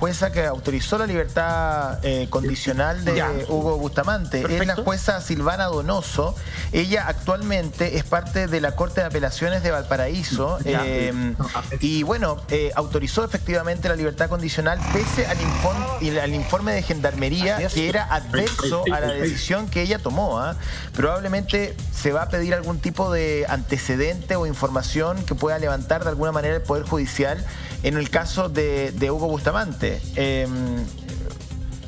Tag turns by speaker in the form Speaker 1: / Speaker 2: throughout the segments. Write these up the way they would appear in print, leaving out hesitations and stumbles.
Speaker 1: jueza que autorizó la libertad condicional de Hugo Bustamante.
Speaker 2: Perfecto.
Speaker 1: Es la jueza Silvana Donoso. Ella actualmente es parte de la Corte de Apelaciones de Valparaíso. Y bueno, autorizó efectivamente la libertad condicional pese al informe de Gendarmería que era adverso a la decisión que ella tomó. Probablemente se va a pedir algún tipo de antecedente o información que pueda levantar de alguna manera el Poder Judicial en el caso de Hugo Bustamante.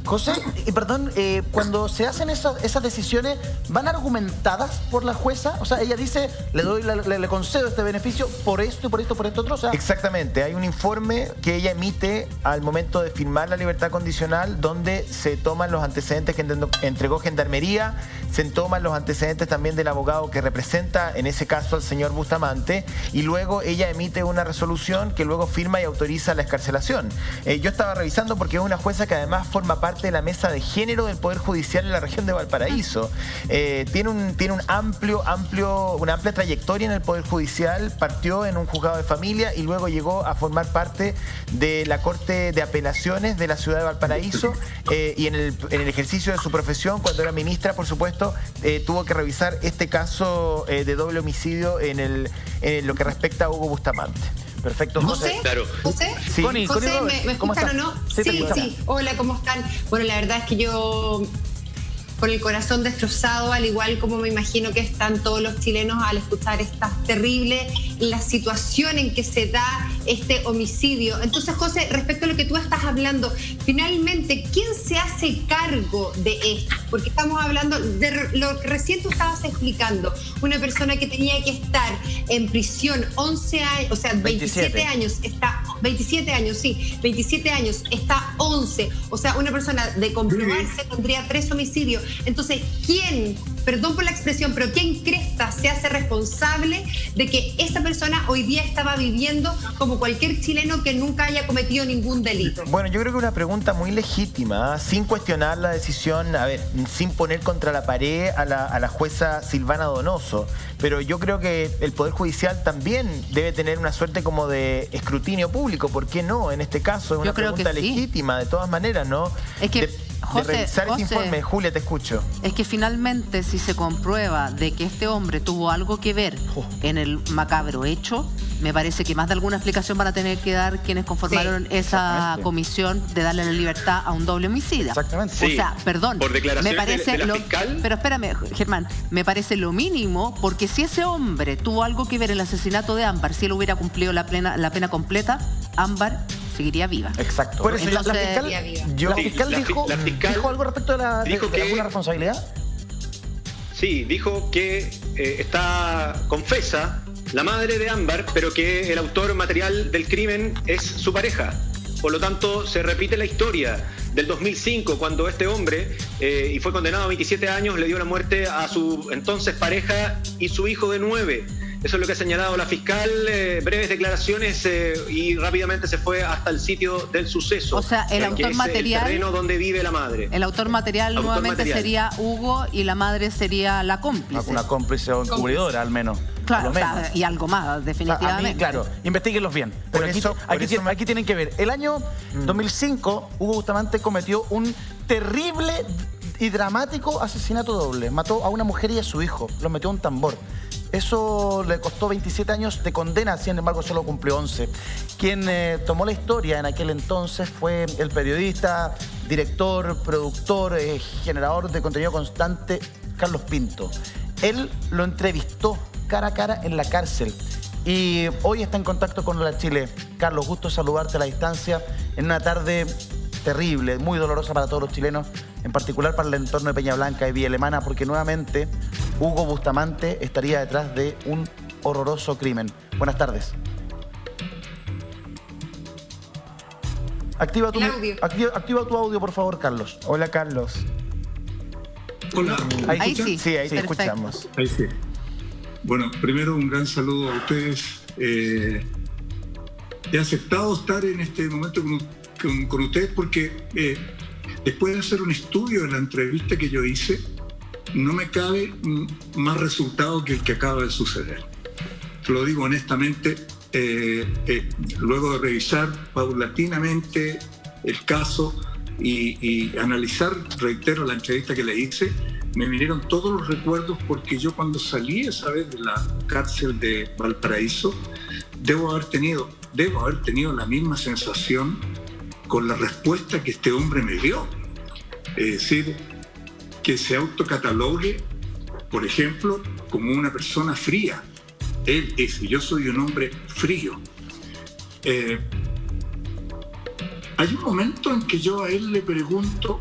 Speaker 2: José, perdón, cuando se hacen esas decisiones, ¿van argumentadas por la jueza? O sea, ella dice, le concedo este beneficio por esto y por esto, por esto otro. O sea,
Speaker 1: exactamente, hay un informe que ella emite al momento de firmar la libertad condicional donde se toman los antecedentes que entregó Gendarmería, se toman los antecedentes también del abogado que representa, en ese caso, al señor Bustamante, y luego ella emite una resolución que luego firma y autoriza la excarcelación. Yo estaba revisando porque es una jueza que además forma parte de la mesa de género del Poder Judicial en la región de Valparaíso. Tiene una amplia trayectoria en el Poder Judicial, partió en un juzgado de familia y luego llegó a formar parte de la Corte de Apelaciones de la ciudad de Valparaíso, y en el ejercicio de su profesión, cuando era ministra, por supuesto, tuvo que revisar este caso de doble homicidio en lo que respecta a Hugo Bustamante.
Speaker 3: Perfecto.
Speaker 4: ¿José?
Speaker 3: Claro.
Speaker 4: ¿José?
Speaker 1: Sí.
Speaker 4: José, ¿me escuchan o no? Sí. Hola, ¿cómo están? Bueno, la verdad es que yo, con el corazón destrozado, al igual como me imagino que están todos los chilenos al escuchar esta terrible la situación en que se da este homicidio. Entonces, José, respecto a lo que tú estás hablando, finalmente, ¿quién se hace cargo de esto? Porque estamos hablando de lo que recién tú estabas explicando, una persona que tenía que estar en prisión 11 años, o sea, 27 años, está 27 años, sí, 27 años, está 11, o sea, una persona de comprobarse tendría 3 homicidios. Entonces, ¿quién, perdón por la expresión, pero quién cresta se hace responsable de que esta persona hoy día estaba viviendo como cualquier chileno que nunca haya cometido ningún delito?
Speaker 1: Bueno, yo creo que es una pregunta muy legítima, sin cuestionar la decisión, sin poner contra la pared a la jueza Silvana Donoso, pero yo creo que el Poder Judicial también debe tener una suerte como de escrutinio público. ¿Por qué no? En este caso es una pregunta legítima, de todas maneras, ¿no?
Speaker 5: Es que,
Speaker 1: de revisar ese informe. Julia, te escucho.
Speaker 5: Es que finalmente, si se comprueba de que este hombre tuvo algo que ver en el macabro hecho, me parece que más de alguna explicación van a tener que dar quienes conformaron esa comisión de darle la libertad a un doble homicida.
Speaker 2: Exactamente.
Speaker 5: O sea, perdón,
Speaker 3: por declaraciones
Speaker 5: me parece
Speaker 3: de la fiscal.
Speaker 5: Pero espérame, Germán, me parece lo mínimo, porque si ese hombre tuvo algo que ver en el asesinato de Ámbar, si él hubiera cumplido la pena completa, Ámbar seguiría viva.
Speaker 2: Exacto.
Speaker 1: Por eso,
Speaker 5: entonces,
Speaker 2: la fiscal dijo algo respecto de alguna responsabilidad.
Speaker 3: Sí, dijo que confesa la madre de Ámbar, pero que el autor material del crimen es su pareja. Por lo tanto, se repite la historia del 2005, cuando este hombre, y fue condenado a 27 años, le dio la muerte a su entonces pareja y su hijo de 9. Eso es lo que ha señalado la fiscal, breves declaraciones, y rápidamente se fue hasta el sitio del suceso.
Speaker 5: O sea, el autor material,
Speaker 3: el terreno donde vive la madre.
Speaker 5: El autor material nuevamente sería Hugo y la madre sería la cómplice.
Speaker 2: Una cómplice o encubridora, al menos.
Speaker 5: Claro, o sea, y algo más, definitivamente.
Speaker 2: Claro, investiguenlos bien. Pero aquí tienen que ver. El año 2005, Hugo Bustamante cometió un terrible y dramático asesinato doble. Mató a una mujer y a su hijo. Los metió a un tambor. Eso le costó 27 años de condena, sin embargo solo cumplió 11. Quien tomó la historia en aquel entonces fue el periodista, director, productor, generador de contenido constante, Carlos Pinto. Él lo entrevistó cara a cara en la cárcel y hoy está en contacto con la Chile. Carlos, gusto saludarte a la distancia en una tarde terrible, muy dolorosa para todos los chilenos, en particular para el entorno de Peña Blanca y Villa Alemana, porque nuevamente Hugo Bustamante estaría detrás de un horroroso crimen. Buenas tardes. Activa tu audio, por favor, Carlos.
Speaker 1: Hola, Carlos.
Speaker 6: Hola.
Speaker 5: Ahí sí.
Speaker 1: Sí, ahí te escuchamos.
Speaker 6: Ahí sí. Bueno, primero un gran saludo a ustedes. He aceptado estar en este momento con ustedes porque después de hacer un estudio de la entrevista que yo hice, no me cabe más resultado que el que acaba de suceder. Lo digo honestamente, luego de revisar paulatinamente el caso y analizar, reitero, la entrevista que le hice, me vinieron todos los recuerdos, porque yo cuando salí esa vez de la cárcel de Valparaíso, debo haber tenido la misma sensación con la respuesta que este hombre me dio. Es decir, que se autocatalogue, por ejemplo, como una persona fría. Él dice, yo soy un hombre frío. Hay un momento en que yo a él le pregunto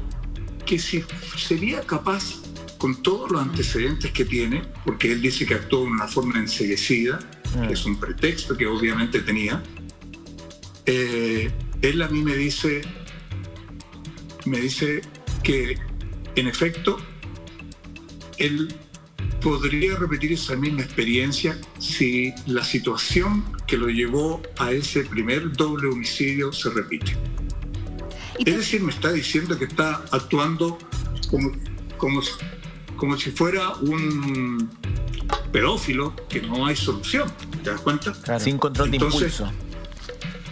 Speaker 6: que si sería capaz, con todos los antecedentes que tiene, porque él dice que actuó de una forma enceguecida, que es un pretexto que obviamente tenía, él a mí me dice que en efecto él podría repetir esa misma experiencia si la situación que lo llevó a ese primer doble homicidio se repite. Es decir, me está diciendo que está actuando como si fuera un pedófilo, que no hay solución. ¿Te das cuenta?
Speaker 1: Claro. Sin control de impulso.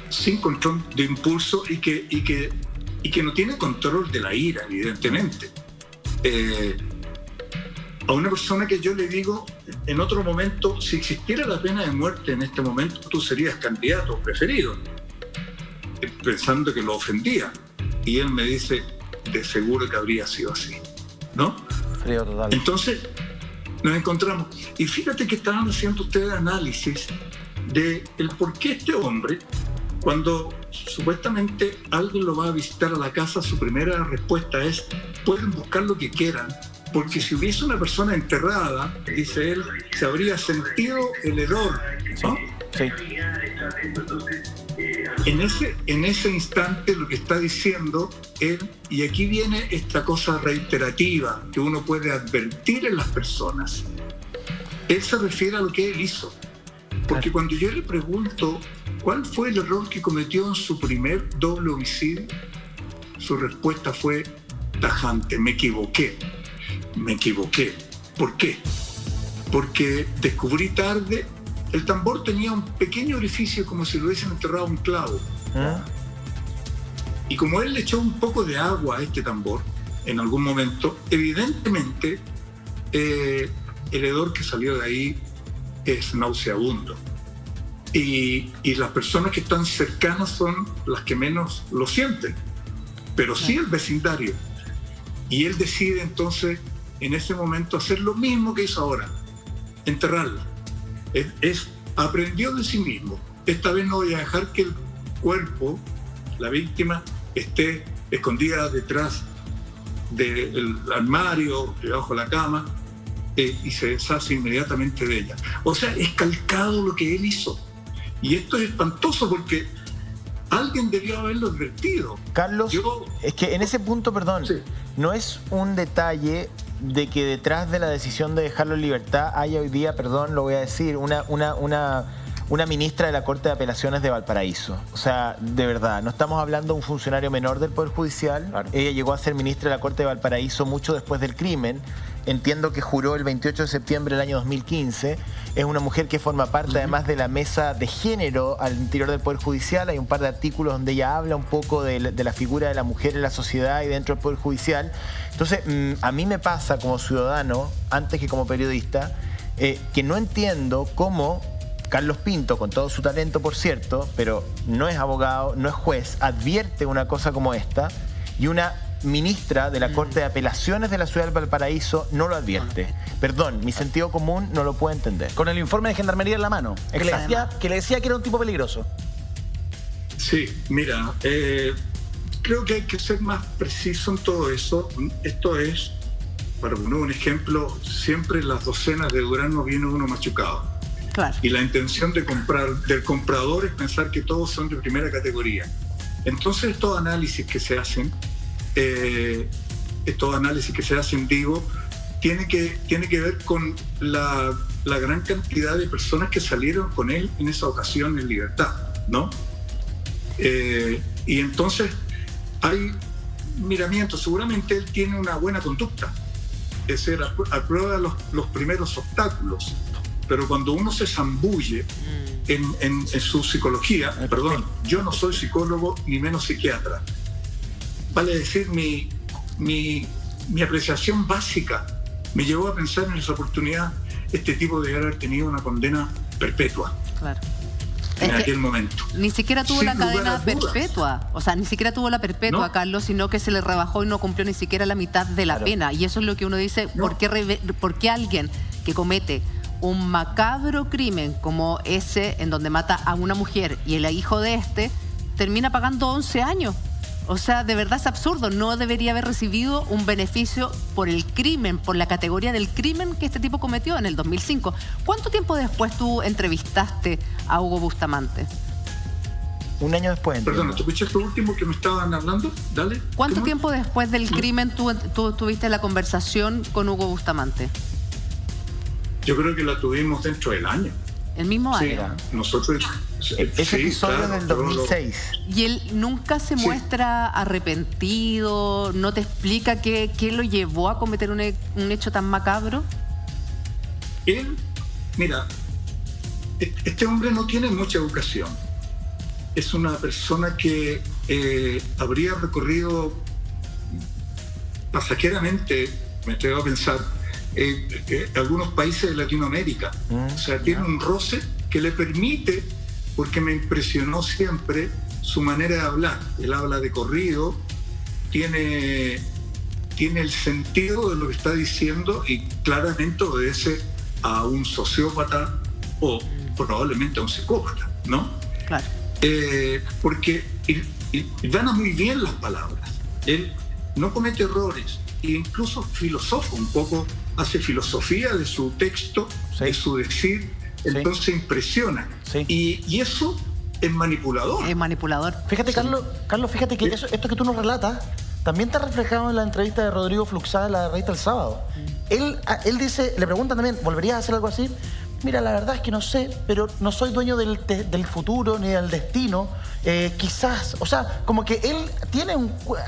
Speaker 6: Sin control de impulso y que no tiene control de la ira, evidentemente. A una persona que yo le digo, en otro momento, si existiera la pena de muerte en este momento, tú serías candidato preferido, pensando que lo ofendía. Y él me dice, de seguro que habría sido así, ¿no?
Speaker 2: Frío total.
Speaker 6: Entonces, nos encontramos. Y fíjate que estaban haciendo ustedes análisis de el por qué este hombre, cuando supuestamente alguien lo va a visitar a la casa, su primera respuesta es, pueden buscar lo que quieran, porque si hubiese una persona enterrada, dice él, se habría sentido el hedor, ¿no?
Speaker 2: Sí.
Speaker 6: En ese instante lo que está diciendo él, y aquí viene esta cosa reiterativa que uno puede advertir en las personas, él se refiere a lo que él hizo. Porque cuando yo le pregunto cuál fue el error que cometió en su primer doble homicidio, su respuesta fue tajante: me equivoqué. ¿Por qué? Porque descubrí tarde, el tambor tenía un pequeño orificio como si lo hubiesen enterrado un clavo. Y como él le echó un poco de agua a este tambor en algún momento, evidentemente el hedor que salió de ahí es nauseabundo. Y las personas que están cercanas son las que menos lo sienten, pero sí el vecindario. Y él decide entonces en ese momento hacer lo mismo que hizo ahora, enterrarla. Aprendió de sí mismo. Esta vez no voy a dejar que el cuerpo, la víctima, esté escondida detrás del armario, debajo de la cama, y se deshace inmediatamente de ella. O sea, es calcado lo que él hizo. Y esto es espantoso porque alguien debió haberlo advertido.
Speaker 1: Carlos, es que en ese punto, perdón, sí, no es un detalle de que detrás de la decisión de dejarlo en libertad haya hoy día, perdón, lo voy a decir, una ministra de la Corte de Apelaciones de Valparaíso. O sea, de verdad, no estamos hablando de un funcionario menor del Poder Judicial. Claro. Ella llegó a ser ministra de la Corte de Valparaíso mucho después del crimen. Entiendo que juró el 28 de septiembre del año 2015. Es una mujer que forma parte además de la mesa de género al interior del Poder Judicial. Hay un par de artículos donde ella habla un poco de la figura de la mujer en la sociedad y dentro del Poder Judicial. Entonces, a mí me pasa como ciudadano, antes que como periodista, que no entiendo cómo Carlos Pinto, con todo su talento, por cierto, pero no es abogado, no es juez, advierte una cosa como esta y una ministra de la Corte de Apelaciones de la ciudad de Valparaíso no lo advierte. Perdón, mi sentido común no lo puede entender.
Speaker 2: Con el informe de Gendarmería en la mano, que le decía que era un tipo peligroso.
Speaker 6: Sí, mira, creo que hay que ser más preciso en todo eso. Esto es, para poner un ejemplo, siempre en las docenas de duraznos viene uno machucado. Claro. Y la intención del comprador es pensar que todos son de primera categoría. Entonces estos análisis que se hacen, digo, tiene que ver con la gran cantidad de personas que salieron con él en esa ocasión en libertad, ¿no? Y entonces hay miramientos. Seguramente él tiene una buena conducta, es decir, aprueba los primeros obstáculos. Pero cuando uno se zambulle en su psicología, perdón, yo no soy psicólogo ni menos psiquiatra, vale decir, mi apreciación básica me llevó a pensar en esa oportunidad, este tipo de haber tenido una condena perpetua.
Speaker 5: Claro.
Speaker 6: En aquel momento.
Speaker 5: Ni siquiera tuvo la cadena perpetua. O sea, ni siquiera tuvo la perpetua, ¿no? Carlos, sino que se le rebajó y no cumplió ni siquiera la mitad de la pena. Y eso es lo que uno dice, no. ¿Por qué alguien que comete un macabro crimen como ese, en donde mata a una mujer y el hijo de termina pagando 11 años? O sea, de verdad es absurdo. No debería haber recibido un beneficio por el crimen, por la categoría del crimen que este tipo cometió en el 2005. ¿Cuánto tiempo después tú entrevistaste a Hugo Bustamante?
Speaker 1: Un año después.
Speaker 6: Perdón, ¿te escuché esto último que me estaban hablando? Dale.
Speaker 5: ¿Cuánto tiempo después del crimen tú tuviste la conversación con Hugo Bustamante?
Speaker 6: Yo creo que la tuvimos dentro del año.
Speaker 5: ¿El mismo año?
Speaker 6: Sí, nosotros...
Speaker 1: Ese episodio en el 2006.
Speaker 5: ¿Y él nunca se muestra arrepentido? ¿No te explica qué lo llevó a cometer un hecho tan macabro?
Speaker 6: Él, mira, este hombre no tiene mucha educación. Es una persona que habría recorrido pasajeramente, me atrevo a pensar, algunos países de Latinoamérica. O sea, tiene un roce que le permite, porque me impresionó siempre su manera de hablar. Él habla de corrido, tiene el sentido de lo que está diciendo y claramente obedece a un sociópata o probablemente a un psicópata, ¿no?
Speaker 5: Claro.
Speaker 6: Porque gana muy bien las palabras. Él no comete errores e incluso filosofa un poco, hace filosofía de su texto, de su decir. Entonces impresiona. Sí. Y eso es manipulador.
Speaker 5: Es manipulador.
Speaker 2: Fíjate, Carlos, fíjate que esto que tú nos relatas también está reflejado en la entrevista de Rodrigo Fluxá en la revista El Sábado. Él dice, le preguntan también, ¿volverías a hacer algo así? Mira, la verdad es que no sé, pero no soy dueño del futuro ni del destino. Quizás, o sea, como que él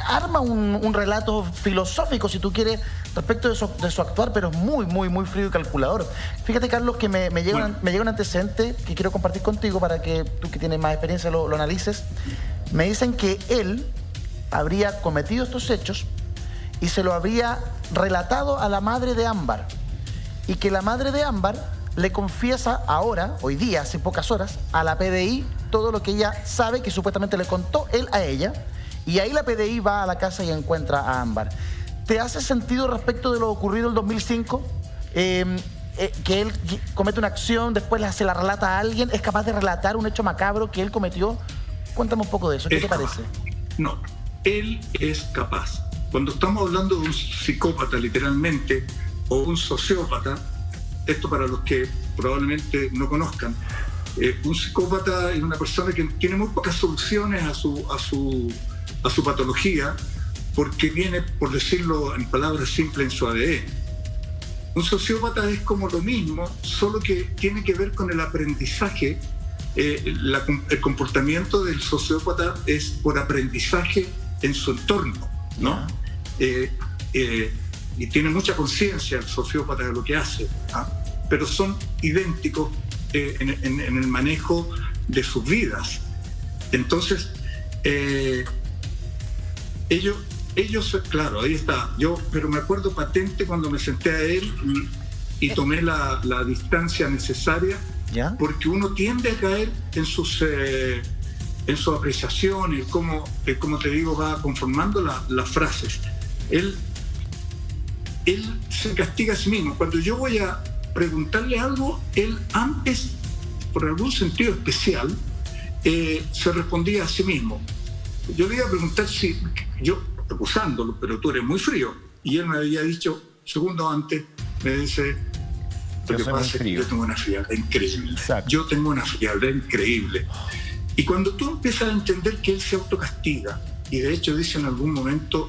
Speaker 2: arma un relato filosófico, si tú quieres, respecto de su actuar, pero es muy, muy, muy frío y calculador. Fíjate, Carlos, que me llega un antecedente que quiero compartir contigo para que tú, que tienes más experiencia, lo analices. Me dicen que él habría cometido estos hechos y se lo habría relatado a la madre de Ámbar. Y que la madre de Ámbar le confiesa ahora, hoy día, hace pocas horas, a la PDI todo lo que ella sabe que supuestamente le contó él a ella, y ahí la PDI va a la casa y encuentra a Ámbar. ¿Te hace sentido respecto de lo ocurrido en el 2005? Que él comete una acción, después se la relata a alguien, es capaz de relatar un hecho macabro que él cometió. Cuéntame un poco de eso, ¿qué te parece?
Speaker 6: No, él es capaz. Cuando estamos hablando de un psicópata, literalmente, o un sociópata, esto para los que probablemente no conozcan, un psicópata es una persona que tiene muy pocas soluciones a su patología, porque viene, por decirlo en palabras simples, en su ADN. Un sociópata es como lo mismo, solo que tiene que ver con el aprendizaje. El comportamiento del sociópata es por aprendizaje en su entorno, ¿no? Y tiene mucha conciencia el sociópata de lo que hace, ¿ah? Pero son idénticos en el manejo de sus vidas. Entonces, ellos, claro, ahí está. Pero me acuerdo patente cuando me senté a él y tomé la distancia necesaria, ¿ya? Porque uno tiende a caer en su apreciación y como te digo, va conformando las frases. Él se castiga a sí mismo. Cuando yo voy a preguntarle algo, él antes, por algún sentido especial, se respondía a sí mismo. Yo le iba a preguntar si, yo acusándolo, pero tú eres muy frío. Y él me había dicho, segundos antes, me dice, lo que pasa es que yo tengo una frialdad increíble. Exacto. Yo tengo una frialdad increíble. Y cuando tú empiezas a entender que él se autocastiga, y de hecho dice en algún momento,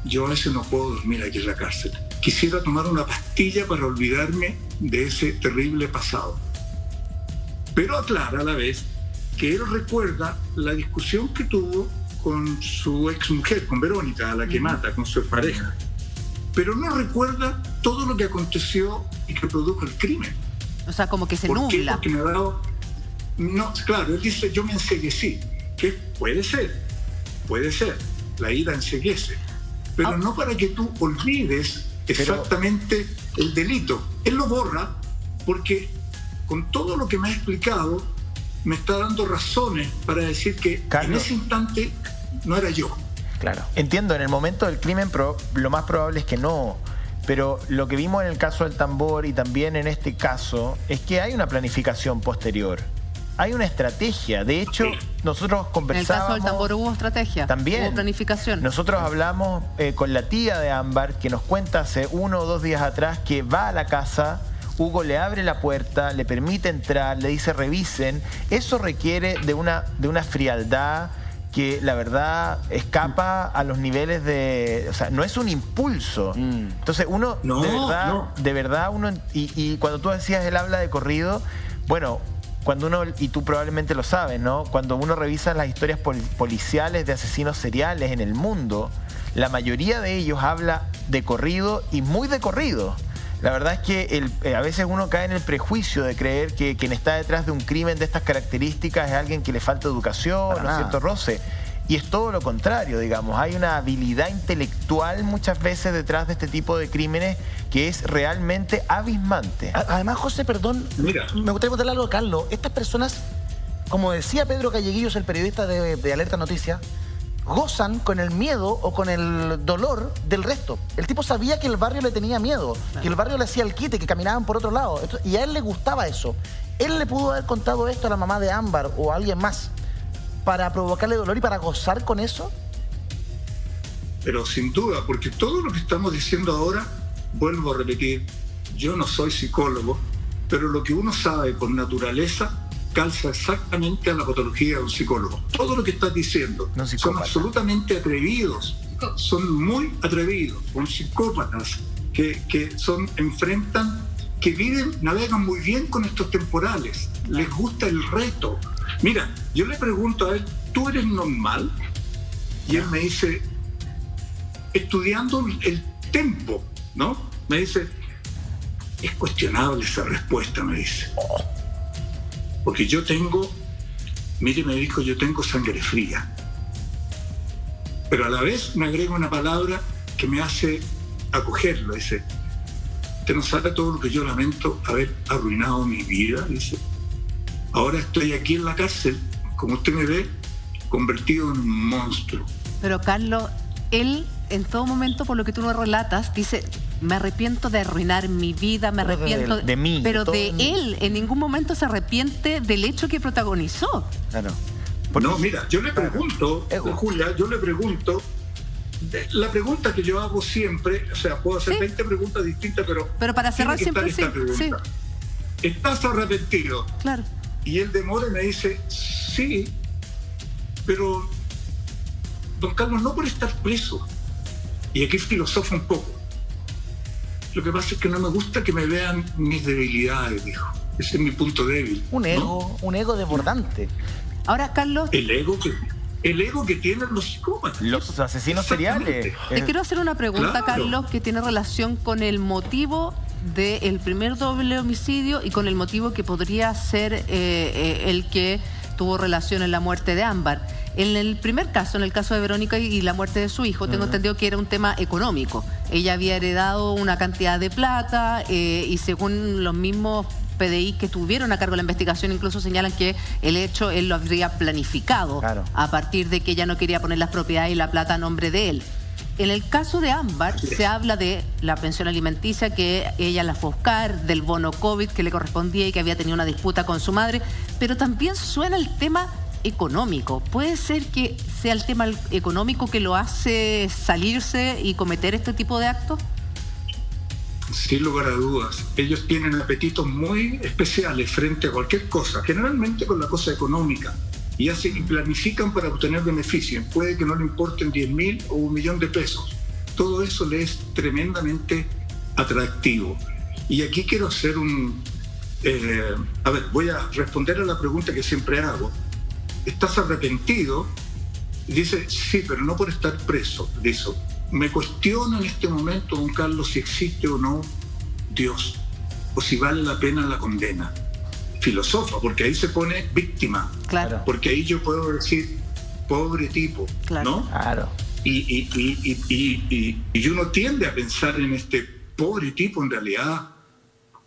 Speaker 6: yo a veces no puedo dormir aquí en la cárcel. Quisiera tomar una pastilla para olvidarme de ese terrible pasado. Pero aclara a la vez que él recuerda la discusión que tuvo con su exmujer, con Verónica, a la que mata, con su pareja. Pero no recuerda todo lo que aconteció y que produjo el crimen.
Speaker 5: O sea, como que se
Speaker 6: nubla.
Speaker 5: ¿Por qué?
Speaker 6: Porque me ha dado... No, claro, él dice, yo me enseguecí, que puede ser, puede ser, la ira enceguece, pero no para que tú olvides exactamente el delito. Él lo borra porque con todo lo que me ha explicado me está dando razones para decir que Carlos, en ese instante no era yo.
Speaker 1: Claro. Entiendo, en el momento del crimen lo más probable es que no. Pero lo que vimos en el caso del tambor y también en este caso es que hay una planificación posterior. Hay una estrategia. De hecho, nosotros conversábamos...
Speaker 5: En el caso del tambor hubo estrategia.
Speaker 1: También.
Speaker 5: Hubo planificación.
Speaker 1: Nosotros hablamos con la tía de Ámbar, que nos cuenta hace 1 o 2 días atrás que va a la casa, Hugo le abre la puerta, le permite entrar, le dice revisen. Eso requiere de una frialdad que la verdad escapa a los niveles de... O sea, no es un impulso. Entonces uno, de verdad uno... Y cuando tú decías él habla de corrido, bueno, cuando uno, y tú probablemente lo sabes, ¿no? Cuando uno revisa las historias policiales de asesinos seriales en el mundo, la mayoría de ellos habla de corrido y muy de corrido. La verdad es que a veces uno cae en el prejuicio de creer que quien está detrás de un crimen de estas características es alguien que le falta educación, ¿no es cierto, Roce? Y es todo lo contrario, digamos. Hay una habilidad intelectual muchas veces detrás de este tipo de crímenes que es realmente abismante.
Speaker 2: Además, José, perdón, mira, me gustaría preguntarle algo a Carlos. Estas personas, como decía Pedro Calleguillos, el periodista de Alerta Noticias, gozan con el miedo o con el dolor del resto. El tipo sabía que el barrio le tenía miedo, que el barrio le hacía el quite, que caminaban por otro lado. Y a él le gustaba eso. Él le pudo haber contado esto a la mamá de Ámbar o a alguien más para provocarle dolor y para gozar con eso.
Speaker 6: Pero sin duda, porque todo lo que estamos diciendo ahora, vuelvo a repetir, yo no soy psicólogo, pero lo que uno sabe por naturaleza calza exactamente a la patología de un psicólogo. Todo lo que estás diciendo son absolutamente atrevidos, son muy atrevidos, son psicópatas que enfrentan, que navegan muy bien con estos temporales, les gusta el reto. Mira, yo le pregunto a él, ¿tú eres normal? Y él me dice, estudiando el tempo, ¿no? Me dice, es cuestionable esa respuesta, me dice. Porque yo tengo, mire, me dijo, yo tengo sangre fría. Pero a la vez me agrega una palabra que me hace acogerlo. Dice, usted no sabe todo lo que yo lamento haber arruinado mi vida. Dice, ahora estoy aquí en la cárcel, como usted me ve, convertido en un monstruo.
Speaker 5: Pero Carlos, él en todo momento, por lo que tú nos relatas, dice... Me arrepiento de arruinar mi vida, me arrepiento
Speaker 1: de mí.
Speaker 5: Pero de él en ningún momento se arrepiente del hecho que protagonizó.
Speaker 1: Claro.
Speaker 6: No, mira, yo le pregunto, Julia, la pregunta que yo hago siempre, o sea, puedo hacer 20 preguntas distintas,
Speaker 5: pero para cerrar siempre
Speaker 6: esta pregunta. ¿Estás arrepentido?
Speaker 5: Claro.
Speaker 6: Y él demora y me dice, sí, pero don Carlos, no por estar preso. Y aquí filosofa un poco. Lo que pasa es que no me gusta que me vean mis debilidades, dijo. Ese es mi punto débil.
Speaker 2: Un ego desbordante.
Speaker 5: Ahora, Carlos...
Speaker 6: El ego que tienen los psicópatas.
Speaker 1: Los asesinos seriales.
Speaker 5: Te quiero hacer una pregunta,
Speaker 6: claro,
Speaker 5: Carlos, que tiene relación con el motivo del primer doble homicidio y con el motivo que podría ser el que tuvo relación en la muerte de Ámbar. En el primer caso, en el caso de Verónica y la muerte de su hijo, tengo entendido que era un tema económico. Ella había heredado una cantidad de plata y según los mismos PDI que tuvieron a cargo de la investigación, incluso señalan que el hecho él lo habría planificado a partir de que ella no quería poner las propiedades y la plata a nombre de él. En el caso de Ámbar se habla de la pensión alimenticia que ella la fue a buscar, del bono COVID que le correspondía y que había tenido una disputa con su madre, pero también suena el tema económico. ¿Puede ser que sea el tema económico que lo hace salirse y cometer este tipo de actos?
Speaker 6: Sin lugar a dudas. Ellos tienen apetitos muy especiales frente a cualquier cosa, generalmente con la cosa económica, y planifican para obtener beneficios. Puede que no le importen 10.000 o 1.000.000 de pesos. Todo eso le es tremendamente atractivo. Y aquí quiero hacer voy a responder a la pregunta que siempre hago. ¿Estás arrepentido? Dice, sí, pero no por estar preso. Dice, me cuestiono en este momento, don Carlos, si existe o no Dios, o si vale la pena la condena. Filosofa, porque ahí se pone víctima.
Speaker 5: Claro.
Speaker 6: Porque ahí yo puedo decir, pobre tipo,
Speaker 5: claro.
Speaker 6: ¿no?
Speaker 1: Claro.
Speaker 6: Y uno tiende a pensar en este pobre tipo. En realidad,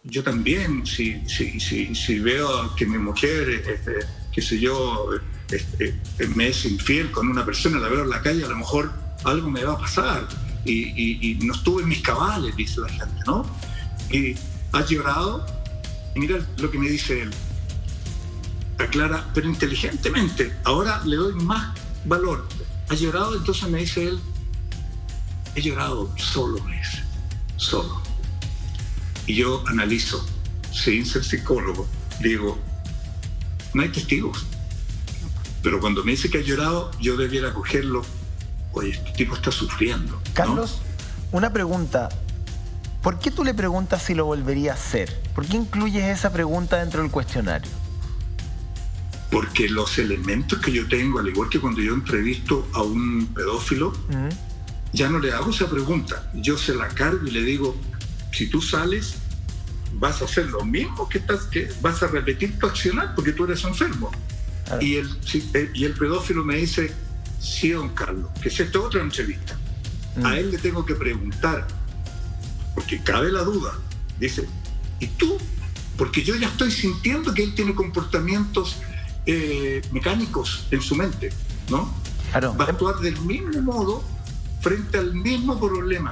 Speaker 6: yo también, si veo que mi mujer, qué sé yo, me es infiel con una persona, la veo en la calle, a lo mejor algo me va a pasar. Y no estuve en mis cabales, dice la gente, ¿no? Y has llorado, y mira lo que me dice él. Aclara, pero inteligentemente. Ahora le doy más valor. ¿Has llorado? Entonces me dice él, he llorado solo, me dice, solo. Y yo analizo, sin ser psicólogo, digo, no hay testigos. Pero cuando me dice que ha llorado, yo debiera cogerlo. Oye, este tipo está sufriendo, ¿no?
Speaker 1: Carlos, una pregunta. ¿Por qué tú le preguntas si lo volvería a hacer? ¿Por qué incluyes esa pregunta dentro del cuestionario?
Speaker 6: Porque los elementos que yo tengo, al igual que cuando yo entrevisto a un pedófilo, ya no le hago esa pregunta. Yo se la cargo y le digo, si tú sales, vas a hacer lo mismo que vas a repetir tu accionar porque tú eres enfermo. Claro. Y el pedófilo me dice, sí, don Carlos, que es esta otra entrevista. A él le tengo que preguntar, porque cabe la duda. Dice, ¿y tú? Porque yo ya estoy sintiendo que él tiene comportamientos mecánicos en su mente, ¿no?
Speaker 1: Claro.
Speaker 6: Va a actuar del mismo modo frente al mismo problema.